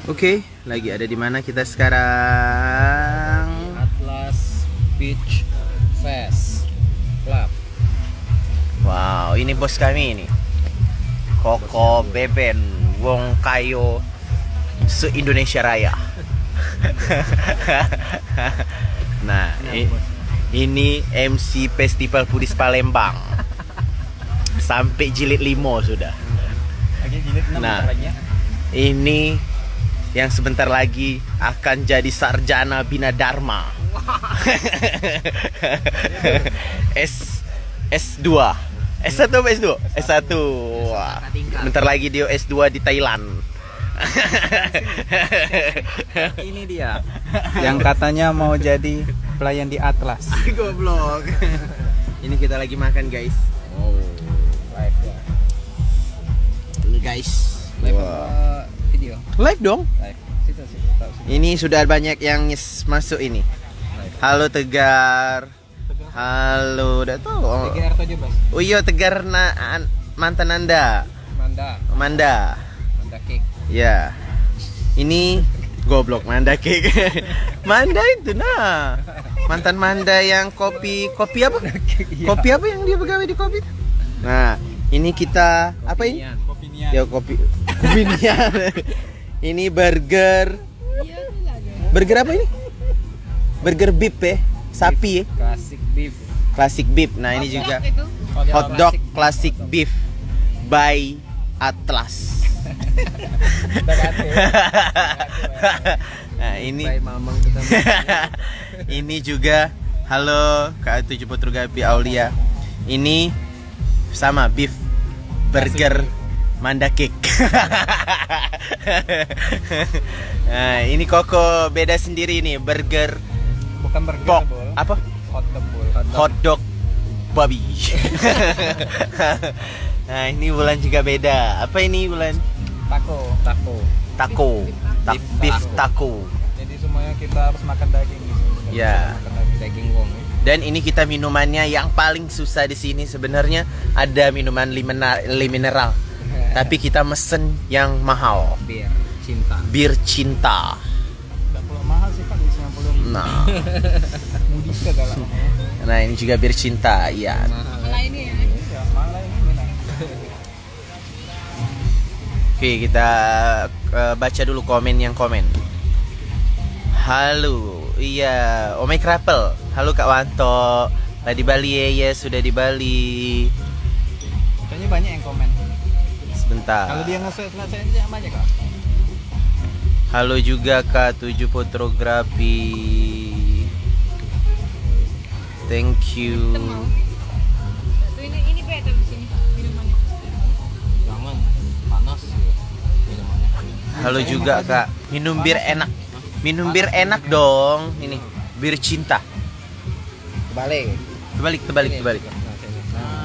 Oke, lagi ada di mana kita sekarang? Atlas Beach Fest Club. Wow, ini bos kami ini. Koko Beben Wong Kayo se-Indonesia Raya. Nah, ini MC Festival Pudis Palembang. Sampai jilid 5 sudah. Lagi jilid 6 Nah, ini yang sebentar lagi akan jadi sarjana Bina Dharma. S2. S1 apa S2? S1. Wah. Bentar lagi dia S2 di Thailand. ini dia yang katanya mau jadi pelayan di Atlas. Goblok. Ini kita lagi makan, guys. Oh, live ya. Ini guys. Live Wah. video. Live dong. Live. Situ. Ini sudah banyak yang masuk ini. Live. Halo Tegar. Halo, udah tahu. Tegar 17. Oh iya, Tegar mantan Anda. Manda. Manda Cake. Ya. Ini goblok Manda Cake. Manda itu nah. Mantan Manda yang kopi apa? Kopi apa yang dia pegawai di kopi? Nah, ini kita apa ini? Kopinian. Ya kopi. Kopinian. Ini burger. Burger apa ini? Burger beef ya? Sapi ya? Classic beef. Classic beef. Nah, ini juga hotdog classic beef by Atlas. Nah, ini ini juga halo Kak 7 Putru Gapi Aulia. Ini sama beef burger Manda Cake. Nah, ini Koko beda sendiri nih, burger Bukan burger pork. bol. Apa? Hotdog babi. Nah, ini Bulan juga beda. Apa ini Bulan? Taco. Beef taco. Jadi semuanya kita harus makan daging di sini. Ya. Makan daging wong. Dan ini kita minumannya yang paling susah di sini sebenarnya ada minuman mineral. Tapi kita mesen yang mahal. Bir cinta. Enggak perlu mahal sih Pak, 90.000. Nah. Mudis segala. Nah, ini juga bir cinta. Iya. Malah ini ya. Iya, mahal ini Minang. Oke, kita baca dulu yang komen. Halo, iya, Omai Krapel. Halo Kak Wanto. Lah di Bali ya, sudah di Bali. Kayaknya banyak yang komen. Sebentar. Kalau dia nge-share yang banyak kok. Halo juga Kak 7 Fotografi. Thank you. Kita mau. Tuh ini beda di sini minumannya. Jangan panas minumannya. Halo juga Kak. Minum bir enak. Minum bir enak dong. Ini bir cinta. Terbalik.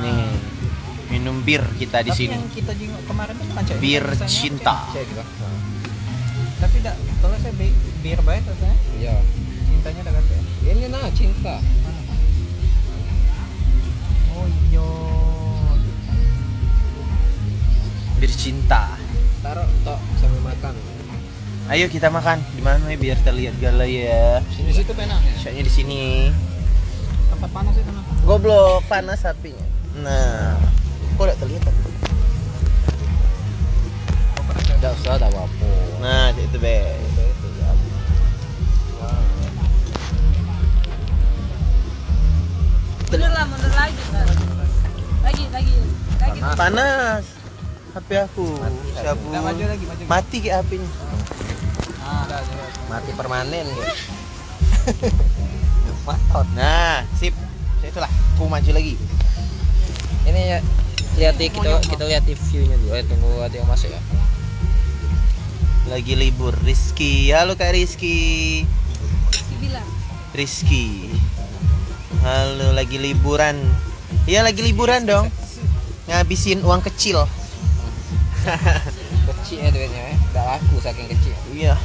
Nih. Minum bir kita di sini. Yang kita jenguk kemarin itu bukan cewek. Bir Rasanya cinta. cewek juga. Tapi tidak, kalau saya bir baik rasanya. Iya. Cintanya udah ganti. Ini cinta. Oh iya. Bir cinta. Taruh tok sambil makan. Ayo kita makan. Di mana ya biar terlihat gala ya. Di situ enak ya. Shotnya di sini. Tempat panas itu nah. Goblok, panas apinya. Nah, kok udah terlihat? Enggak usah, tak apa-apa. Nah, itu be. Mundur lagi kan. Lagi. Panas. HP aku. Sabu. Maju lagi. Mati ke apinya. Udah. Mati permanen ya. Matot. Nah, sip. Itulah, aku maju lagi. Ini ya, kita lihat view-nya dulu. Tunggu ada yang masuk ya. Lagi libur Rizky. Halo Kak Rizky. Dibilang. Rizky. Halo, lagi liburan. Iya, lagi liburan dong. Ngabisin uang kecil. Kecil ya duitnya ya. Enggak laku saking kecil. Iya.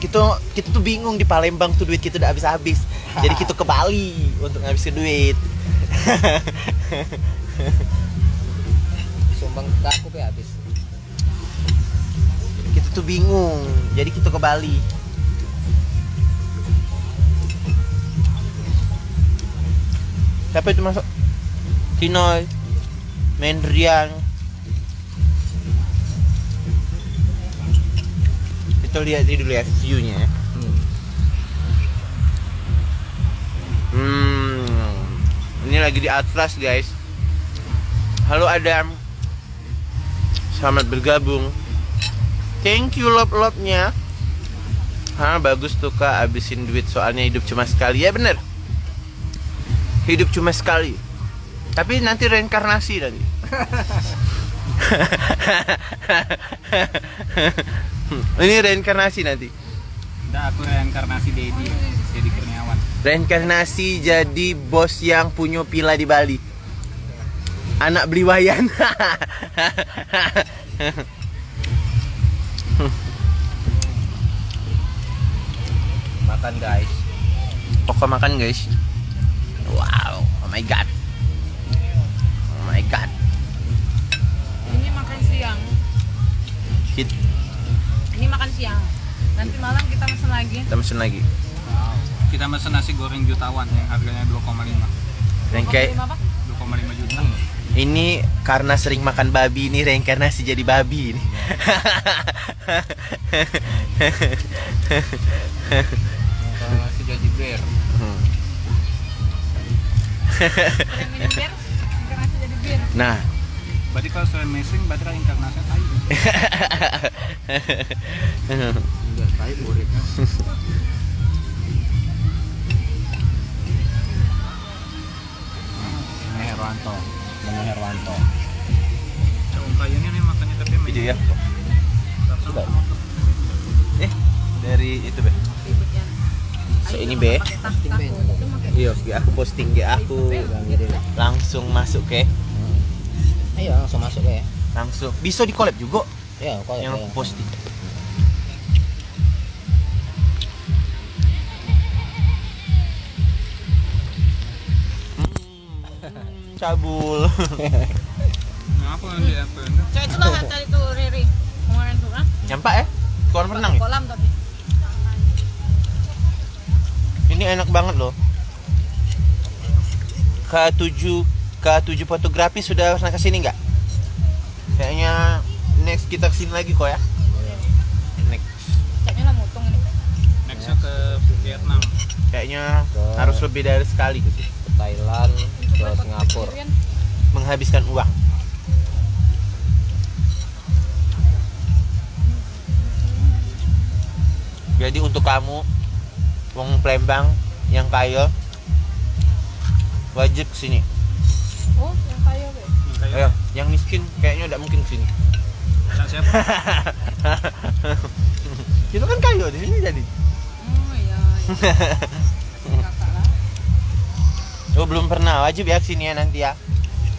Kita tuh bingung di Palembang tuh duit kita udah habis-habis. Jadi kita ke Bali untuk ngabisin duit. Sumbang ke aku habis. itu bingung. Jadi kita ke Bali. Siapa itu masuk? Tinoy, Mendrian. Kita lihat dulu ya view-nya ya. Ini lagi di Atlas guys. Halo Adam, selamat bergabung. Thank you love-nya. Bagus tuh Kak, abisin duit soalnya hidup cuma sekali. Ya bener, hidup cuma sekali. Tapi nanti reinkarnasi nanti. Ini reinkarnasi nanti. Udah aku reinkarnasi Dedi Kurniawan. Reinkarnasi jadi bos yang punya villa di Bali. Anak beli wayan. Makan guys. Pokok makan guys. Wow, oh my god. Oh my god. Ini makan siang. Ini makan siang. Nanti malam kita pesan lagi. Kita pesen lagi. Kita pesan nasi goreng jutawan yang harganya 2,5. Dan kayak 2,5 juta. ini karena sering makan babi, ini reinkarnasi jadi babi ini. Reinkarnasi jadi bear. Sering minum bir, reinkarnasi jadi bir. Nah, Berarti kalau selain messing, berarti reinkarnasi tai. Enggak tai muridnya. Herwanto, Menu Herwanto. Cowok kayaknya nih makannya tapi video ya. Sudah. Dari itu be. Ribetnya. So, ini be. Pakai tas takut. Itu pakai Iya, aku posting aku langsung masuk ke. Ayo langsung masuk ya. Langsung bisa di collab juga Ya, kalau yang aku posting. Cabul. Apa yang dia apa? Cek itu lah tadi tuh Riri. Kemarin tuh ah. Nyampak ya? Kolam renang ya? Kolam tapi. Ini enak banget loh. K7 fotografi sudah pernah kesini nggak? Kayaknya next kita kesini lagi kok ya. Next. Kayaknya lah motong ini. Nextnya ke Vietnam. Kayaknya harus lebih dari sekali ke sini. ke Thailand, ke Singapura. Menghabiskan uang. Jadi untuk kamu wong Palembang yang kaya wajib kesini. Oh, yang kaya be. Ayo, yang miskin kayaknya tidak mungkin kesini. Siapa? Itu kan kaya di sini jadi. Oh iya. Kakak lah. Oh belum pernah, wajib ya kesini ya nanti ya.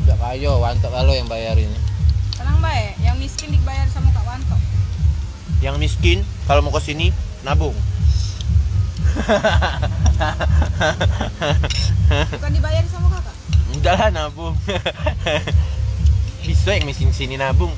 Udah kayo, Wanto kalau yang bayarin. Tenang bae, yang miskin dibayar sama Kak Wanto. Yang miskin kalau mau kesini nabung. Bukan dibayar sama kakak. Udah lah nabung. Bisa yang miskin sini nabung.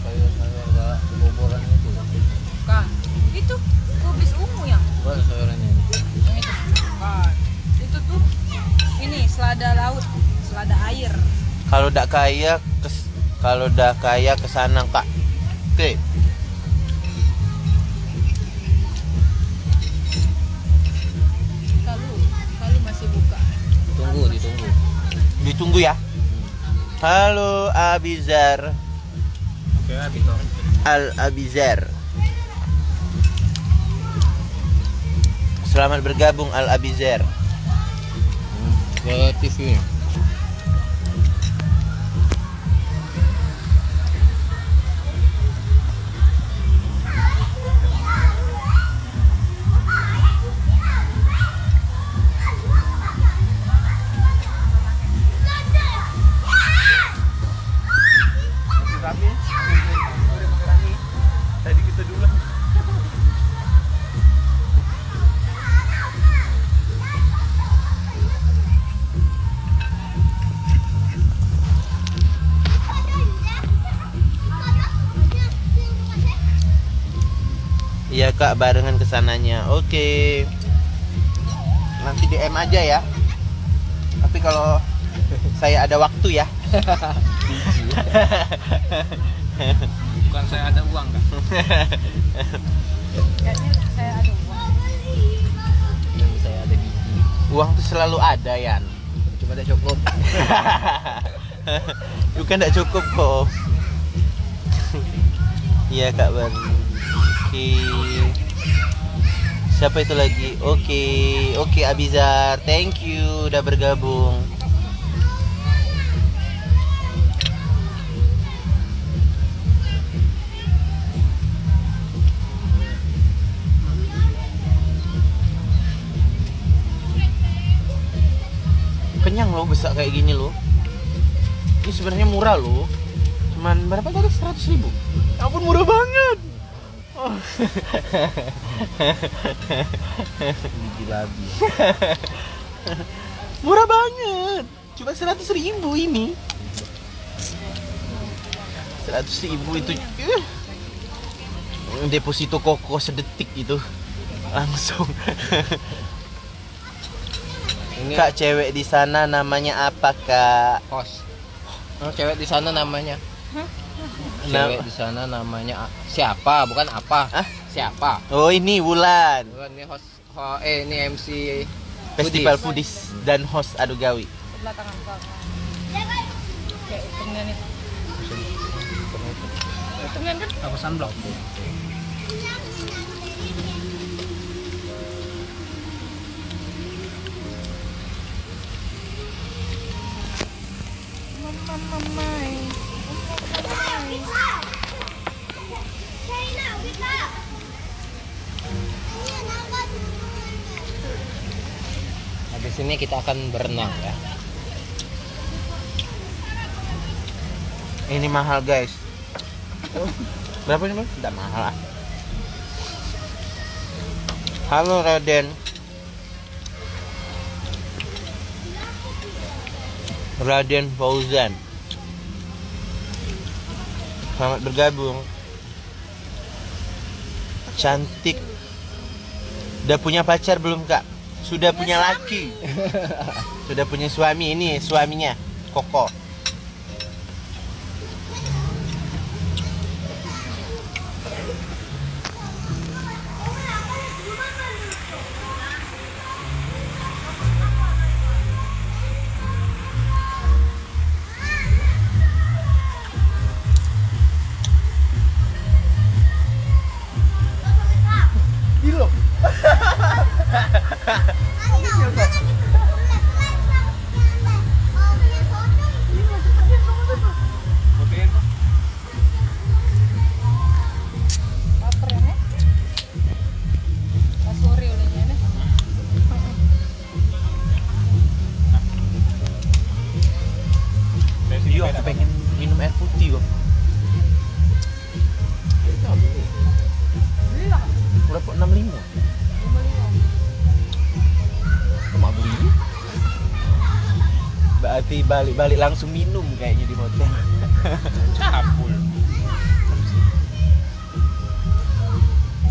Sayur-sayur enggak kuburan itu. Bukan. Itu kubis ungu yang. Bukan sayurannya. Yang itu. Bukan. Itu tuh ini selada laut, selada air. Kalau dak kaya kesana Kak. Oke. Kalau masih buka. Ditunggu. Ditunggu ya. Halo Abizar. Oke, Abito. Al Abizar. Selamat bergabung Al Abizar. Ke TV. Tadi kita dulu. Iya kak, barengan kesananya. Oke. Nanti DM aja ya. Tapi kalau saya ada waktu ya. Bukan saya ada uang kan? Kayaknya saya ada uang. Yang saya ada gigi. Uang tuh selalu ada Yan. Cuma ada cukup. Bukan tidak cukup kok. Iya kak Ban. Oke. Siapa itu lagi? Oke Abizar. Thank you udah bergabung. Kenyang loh besar kayak gini loh. Ini sebenarnya murah loh. Cuman berapa tadi? 100.000. Ya ampun murah banget. Oh. Gigi babi. Murah banget. Cuma 100.000 ini. 100.000 itu deposito koko sedetik itu langsung. Ini Kak, cewek di sana namanya apa kak? host. Oh, cewek di sana namanya. Cewek di sana namanya siapa? Bukan apa? Hah? Siapa? Oh ini Wulan. Bukan ini host. Ini MC Festival Foodies. Foodies dan host Adu Gawi. Sebelah tangan kau. Kayak hitungan itu. Hitungan kan? Apa sunblock? Habis ini kita akan berenang ya. Ini mahal guys. Berapa ini bang? Tidak mahal lah. Halo Raden. Raden Fauzan. Selamat bergabung. Cantik. Udah punya pacar belum kak? Sudah punya laki. Sudah punya suami. Ini suaminya Koko. Lapar ya nih? Pas sore udah nih. Iya, aku pengen minum air putih kok. Beli lah. Berapa? 65. Cuma beli. Berarti balik-balik langsung minum kayaknya di hotel. Capul.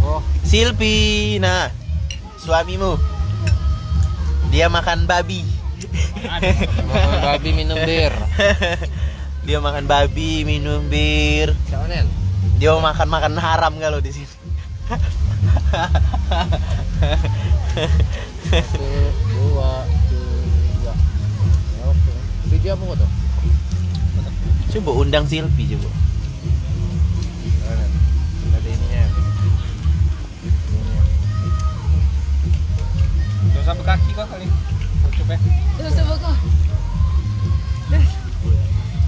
Oh, Silpi. Nah, suamimu. Dia makan babi. Makan babi minum bir. Dia makan babi, minum bir. Siapa Nen? Dia mau makan haram kalau di sini. 1, 2, 3. Oke. Video apa tuh? Coba undang Silpi coba. Ada ininya. Terus sampai kaki kok kali. Coba. Terus coba kau.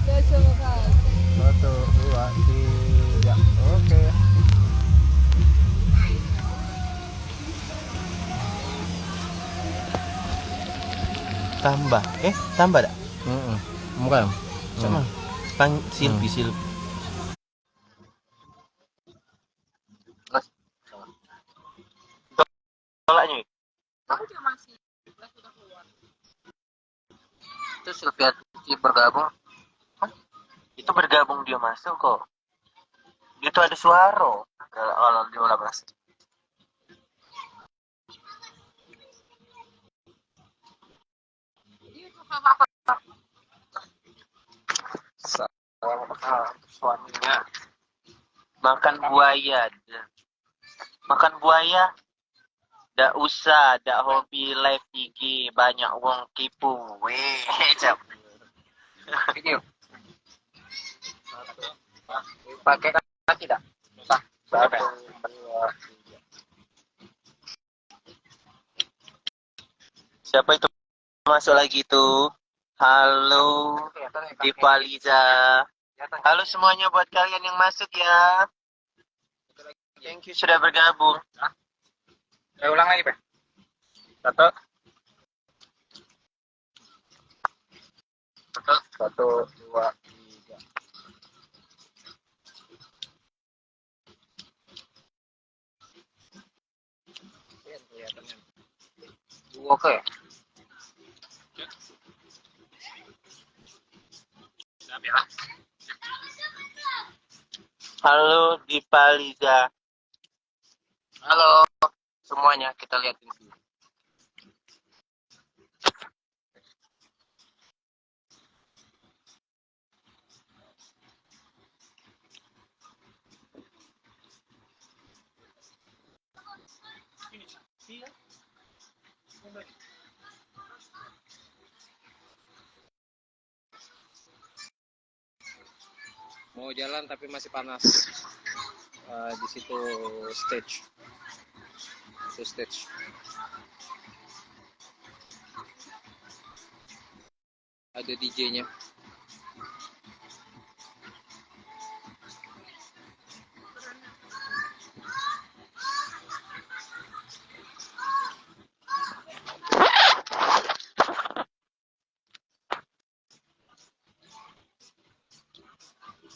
Terus coba kau. 1, 2, 3. Oke. Tambah. Tambah dah. Bukan. Sama. Silpi, Silpi. Tolaknya. Kamu juga masih. Udah keluar. Itu Sylvia bergabung. Itu bergabung dia masuk kok. Itu ada Suharo kalau 15. Suaminya makan buaya. Makan buaya. Dak usah, dak hobi live IG, banyak wong kipu. Weh, cap. Video. Pakai kaki tak? Berapa? Siapa itu masuk lagi tuh? Halo, Dipa Liza. Halo semuanya buat kalian yang masuk ya. Thank you sudah bergabung. Ulang lagi, Pak. Satu. Satu, dua, tiga. Oke. Halo Dipa Liza. Halo semuanya, kita liatin dulu. Mau jalan tapi masih panas. Di situ stage. Itu stage. Ada DJ-nya.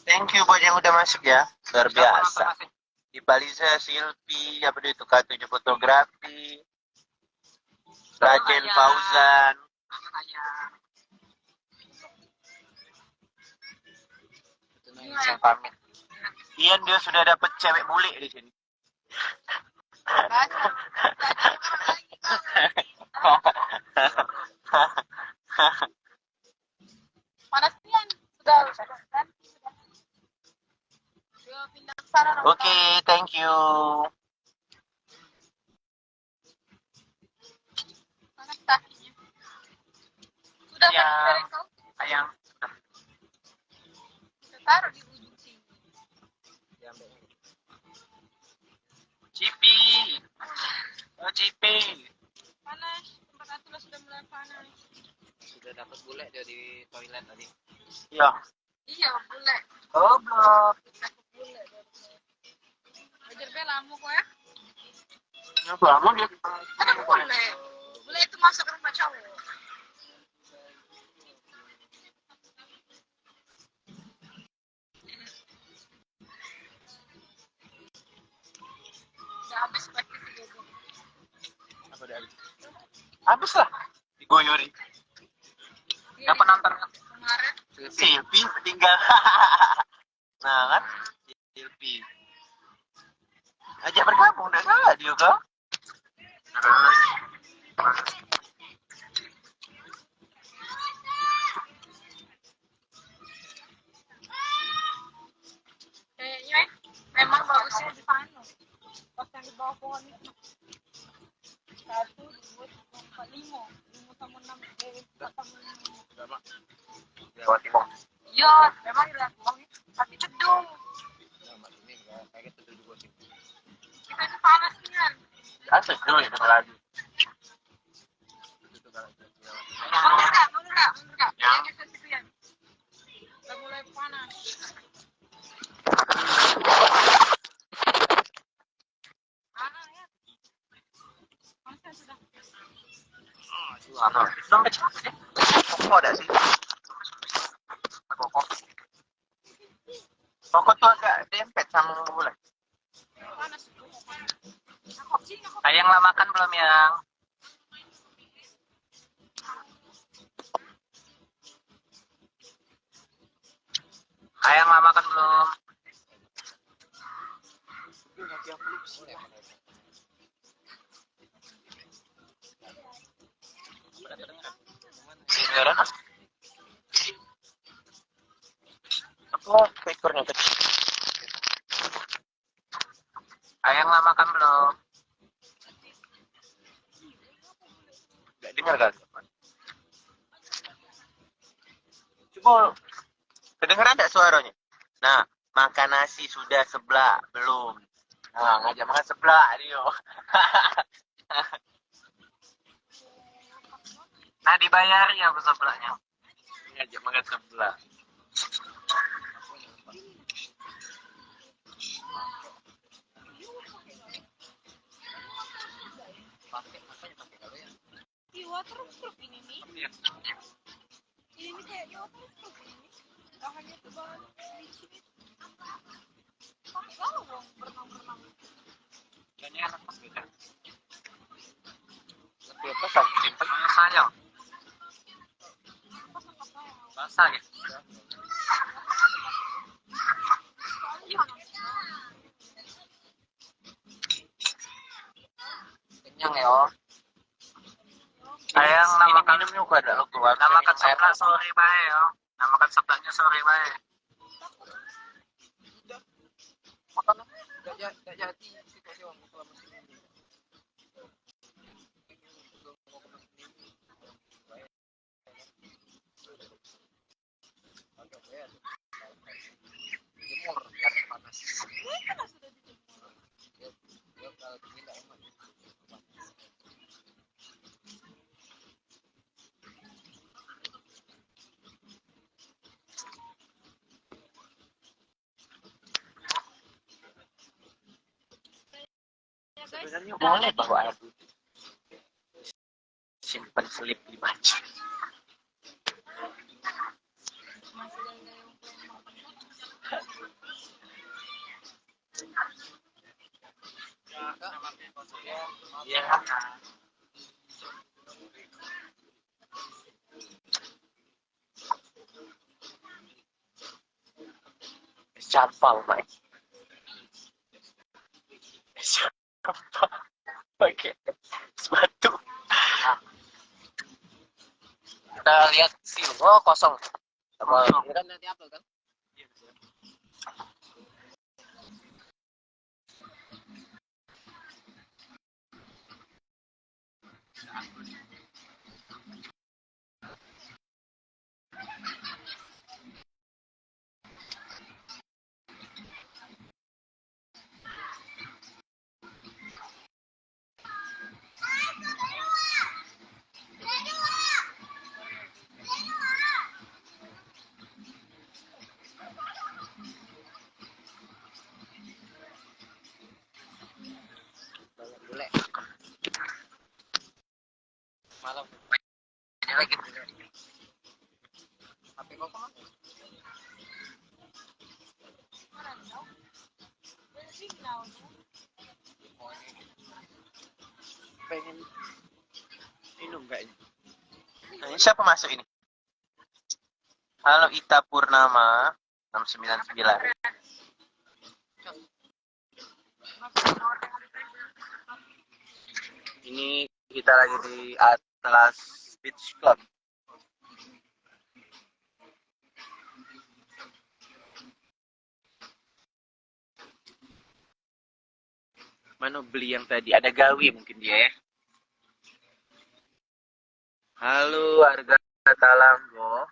Thank you buat yang udah masuk ya. Luar biasa. Dipa Liza, Silvi, apa itu K7 fotografi. Rajen Fauzan. Saya pamit. Ian dia sudah dapat cewek bule di sini. Panas Ian. Sudah ganti. Sudah pindah ke sana. Oke, thank you. Panas kakinya. Sudah Ya. kan kau? Ayang. Kita taruh di ujung sini. Cipi. Oh, Cipi. Panas. Tempat Atula sudah mulai panas. Sudah dapat bule dia di toilet tadi. Ya. Iya, boleh. Goblok. Boleh. Wajar belamu kok ya. Kenapa lama dia? Ada boleh. Boleh itu masuk ke rumah cowok. Udah habis pakai video. Apa dia habis? Habis lah. Digoyori. Dapat nonton Kemarin. Silvi tinggal. Nah kan? Silvi. Ajak bergabung udah salah dia kok. Kayaknya memang bagusnya di sana. Pas yang di bawah pohon itu. 1, 2, 3, 4, 5. 5 sama 6. 4 sama 6. Jawa Timur. Iya, memang di Lampung. Tapi teduh. Kayak gitu juga sih. Kita itu panas kan. Asik dulu ya dengar lagi. Mundur enggak? Mundur enggak? Ya. Yang kita situ ya. Udah mulai panas. Ya. Panas sudah. Sampai capek deh. Kok ada sih? Rokok tuh agak dempet sama bola. Panas. Nakok sih, nakok. Ayang lah makan belum yang? Ayang lah makan belum? Beneran? Apa ekornya kecil? Ayang lah makan belum? Gak dengar kan? Coba kedengeran gak suaranya? Nah, makan nasi sudah sebelah belum? Nah, ngajak makan sebelah Dio. Nah, dibayar ya sebelahnya. Ngajak makan sebelah. Di waterproof ini nih. Ini nih kayaknya waterproof ini. Bahannya tebal licin. Pakai galau dong berenang-berenang. Kayaknya enak pas beda. Lebih apa sih? Simpen sayang. Basah ya? Kenyang ya. Ayang nama minum juga ada lo keluar. Namakan sebelah sore bae yo. Namakan sebelahnya sore bae. Gak jadi situasi orang kalau musim ini. Jemur biar panas. Ya kalau dingin enggak enak. Sebenarnya boleh bawa air putih. Simpan selip di baju. Iya. Campal, Mike. Campal. Pakai sepatu. Kita lihat sih, oh kosong. Apa? Ini kan nanti apel kan? Boleh. Malam. Ini lagi. HP kok kan? Pengen minum kayaknya. Nah, ini siapa masuk ini? Halo Ita Purnama 699. Ini kita lagi di Atlas Beach Club. Mana beli yang tadi? Ada gawi mungkin dia ya. Halo harga Talanggo.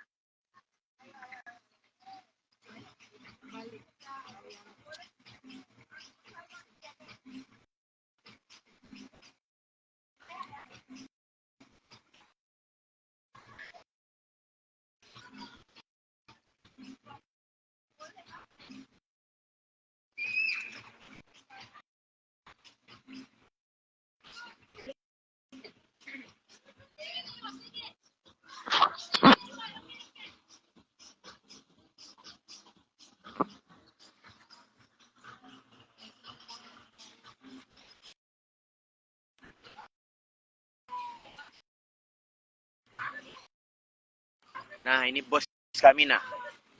Nah, ini bos kami nah.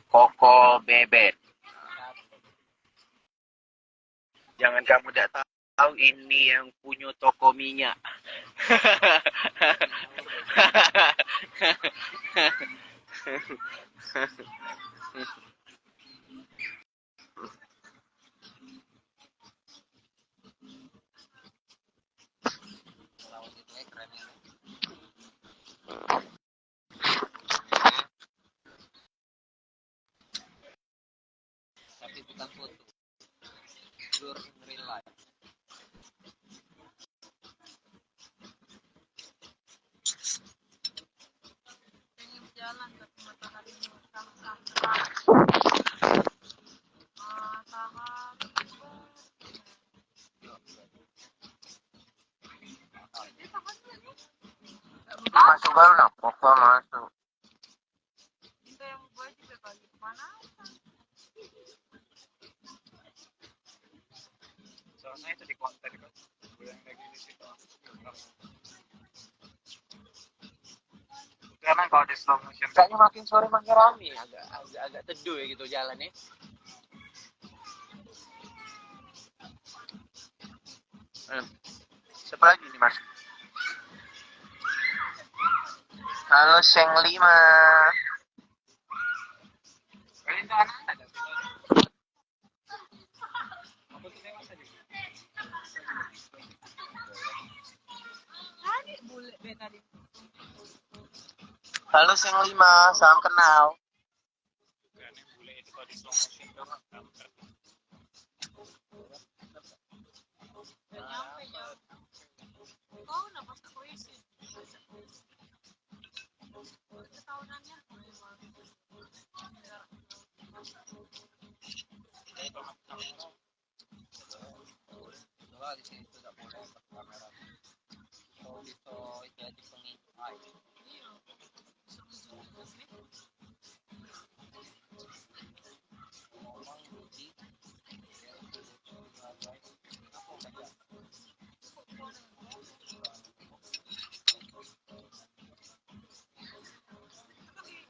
Koko Bebek. Jangan kamu tidak tahu ini yang punya toko minyak. masuk baru nak pokok masuk. Minta yang buat juga kali kemana? Soalnya itu di konten kan. Yang lagi di situ. Karena kalau di slow motion Kayaknya makin sore makin rame, agak teduh ya gitu jalannya. Siapa lagi nih mas? Halo Seng 5. kalian tuh anak-anak ada sih. Aku tuh dewasa juga. Tadi bule tadi. Halo Seng 5, salam kenal. Karena bule itu kalau di slow motion tuh gambar. Nyampe jam. Kau udah pas puisi. Ketahunannya. Coba di sini tidak boleh pakai kamera. So itu jadi pengintai. Iya. Ngomong di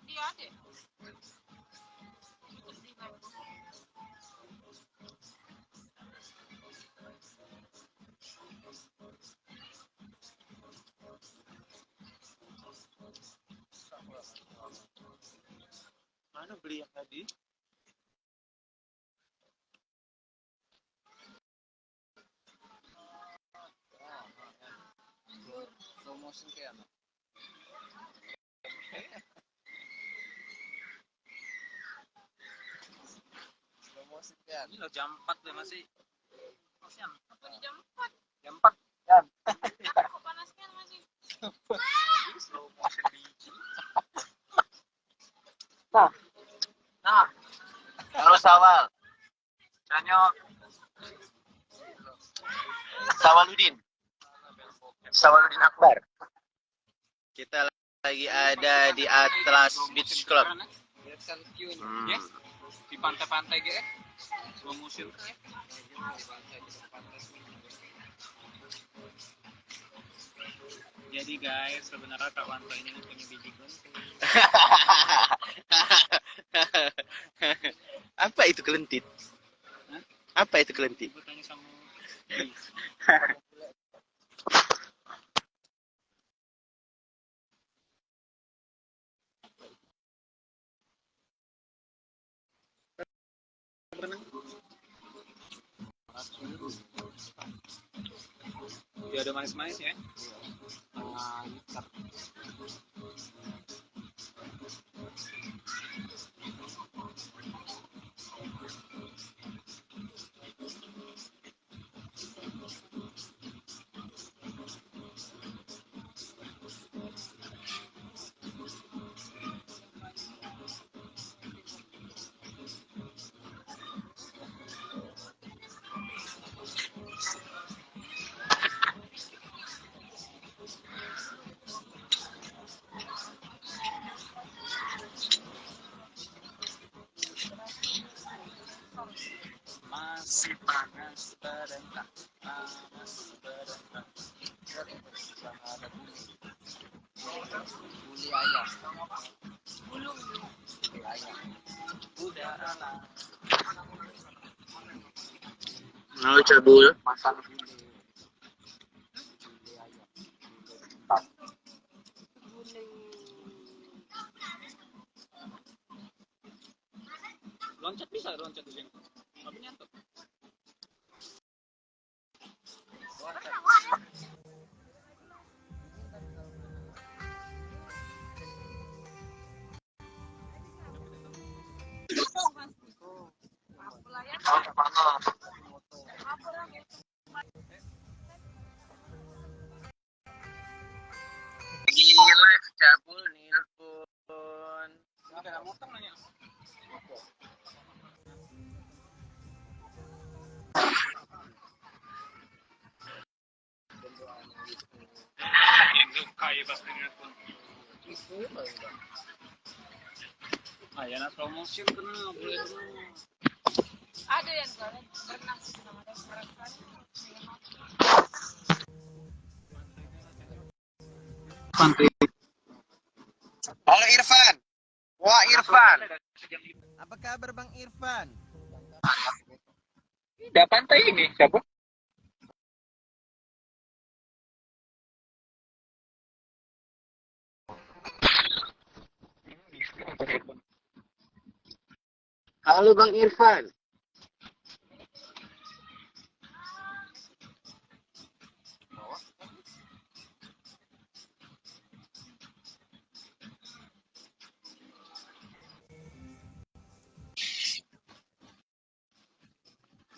Dia ada. Mana beli yang tadi? slow motion kayak apa? Slow motion kayak Ini lo jam 4 deh masih. Apa di jam 4? Jam 4 jam. Kok panasnya masih? Slow motion biji. Nah, Halo Sawal. Canyo. Sawaludin Akbar. Kita lagi ada di Atlas Beach Club. lihatkan view-nya. Yes. Di pantai-pantai gitu. Slow motion. Jadi guys, sebenarnya Kak Wanto ini punya biji gunting. Apa itu kelentit? Hah? Apa itu kelentit? Ibu tanya sama dia ada manis-manis ya. Masih panas berdengkak, panas berdengkak. Ada Buli ayam. Bulu. Buli ayam. udara lah. Halo Cabul. Makan buli. Buli ayam. Loncat bisa loncat di sini. Tapi nyantuk. Apa lah ya? Apa lagi? Lagi live Cabul nelpon. Ada motor nanya. Yang suka Ada yang berenang sama ada sekarang. Halo Irfan. Wah Irfan. Apa kabar Bang Irfan? Tidak pantai ini, siapa? Halo Bang Irfan.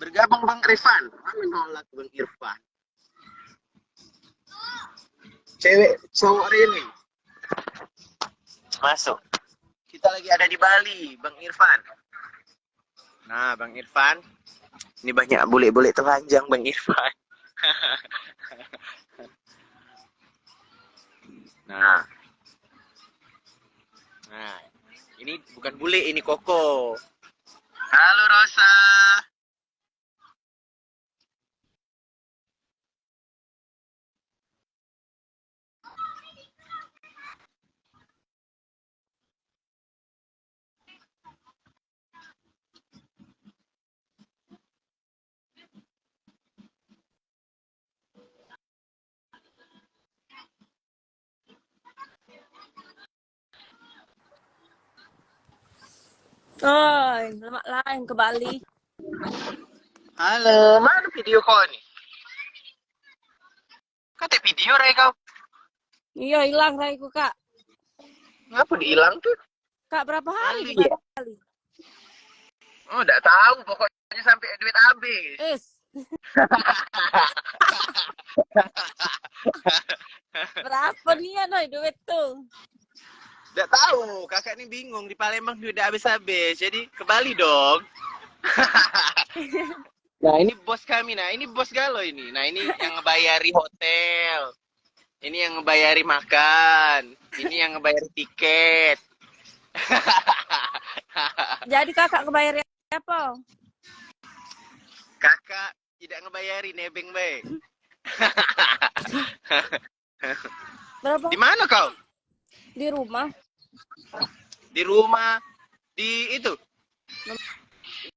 Bergabung Bang Irfan. Menolak Bang Irfan. Cewek cowok ini. Masuk. Kita lagi ada di Bali, Bang Irfan. Nah, Bang Irfan. Ini banyak bule-bule telanjang Bang Irfan. Nah. Nah, ini bukan bule, ini Koko. Halo Rosa. Oi, selamat lain ke Bali. Halo, mana video kau nih? Kata video Ray kau. Iya, hilang raiku, Kak. Ngapa dihilang tuh? Kak, berapa hari di Iya. Bali? Oh, enggak tahu, pokoknya sampai duit habis. Is. Berapa nih ya, duit tuh? Enggak tahu, kakak ini bingung, di Palembang duit udah habis-habis. Jadi ke Bali dong. Nah, ini bos kami. Nah, ini bos Galo ini. Nah, ini yang ngebayari hotel. Ini yang ngebayari makan. Ini yang ngebayari tiket. Jadi kakak kebayar apa? Kakak tidak ngebayari, nebeng baik. Berapa? Di mana kau? Di rumah. Di rumah, di itu.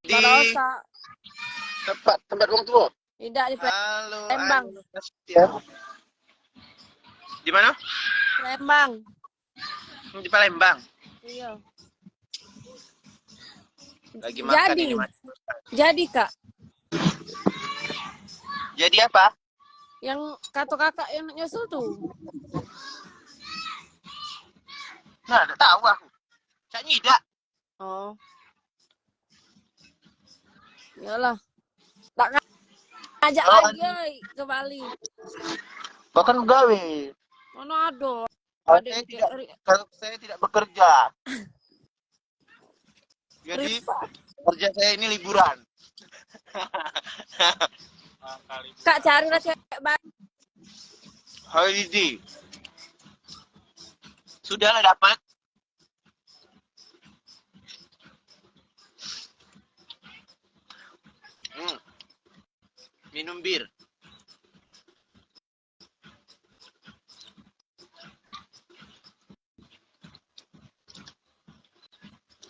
Di Rosa. tempat orang tua. Tidak di Halo. Palembang. Ya. Di mana? Palembang. Di Palembang. Iya. Lagi makan Jadi. ini, Mas. Jadi, Kak. Jadi apa? Yang kata kakak yang nyusul tuh. Nah, enggak tahu aku. Saya nyidak. Oh. Iyalah. Tak ngajak Oh, lagi ke Bali. Bahkan gawe. Mana ada? Kalau Ada saya di tidak, kalau saya tidak bekerja. Jadi kerja saya ini liburan. Kak, carilah cewek baik. Holiday. Sudahlah dapat. Minum bir.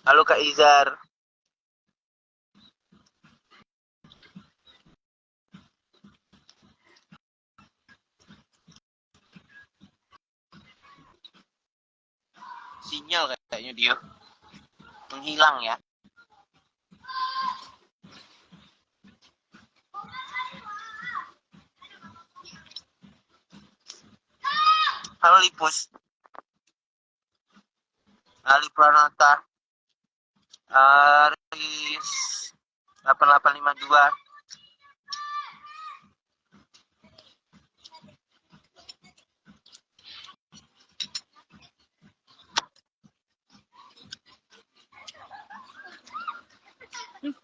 Halo Kak Izar. Sinyal kayaknya dia menghilang ya. Halo Lipus. Ali Pranata. Aris 8852.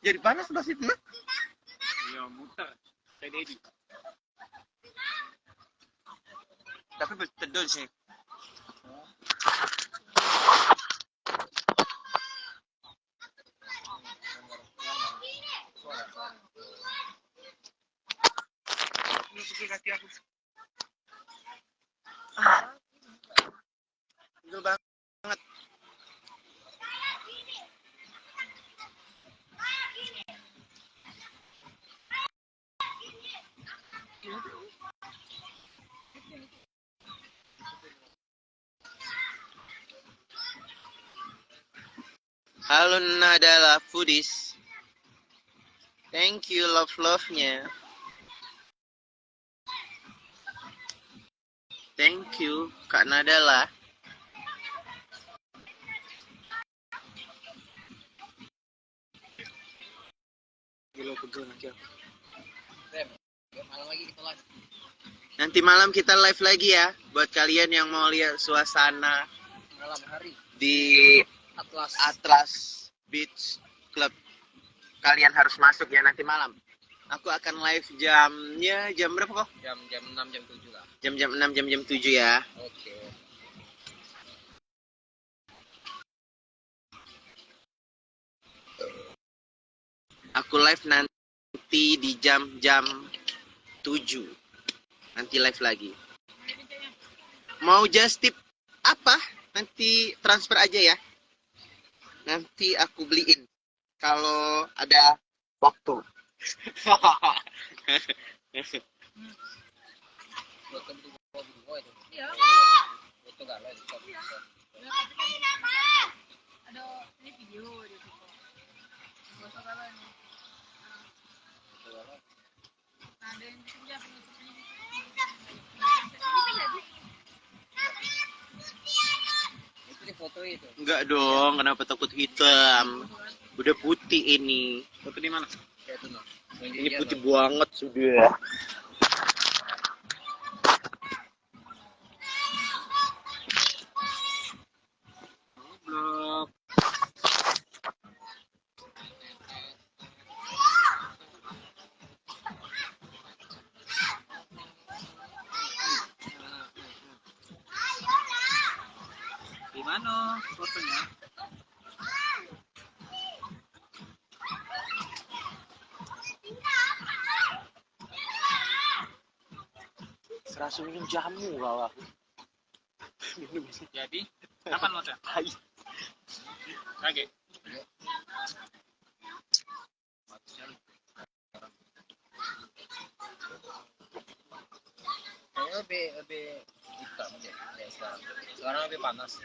Jadi panas sebelah situ ya? Iya, muter. Saya Dedi. Tapi betul sih. Betul banget. Halo Nadala Foodies. Thank you love-nya. Thank you Kak Nadala. Malam lagi kita live. Nanti malam kita live lagi ya buat kalian yang mau lihat suasana Malam hari di Atlas. Atlas Beach Club. Kalian harus masuk ya nanti malam. Aku akan live jamnya jam berapa kok? Jam 6 jam 7 lah. Jam 6 jam 7 ya. Oke. Aku live nanti di jam 7. Nanti live lagi. Mau just tip apa? Nanti transfer aja ya. Nanti aku beliin kalau ada waktu. Foto berdua itu. Iya. Foto galau itu. Ada ini video dia foto. Foto kalau ini. Foto galau. Nah, ada yang bikin dia penutupnya gitu. Itu di foto itu. Enggak dong, kenapa takut hitam? Udah putih ini. Foto di mana? Kayak itu no. Ini putih banget sudah. Goblok. Di mana fotonya? Serasa minum jamu kau aku. Jadi, kapan mau saya? Tai. Kaget. Kayaknya lebih hitam aja ya sekarang. Sekarang lebih panas.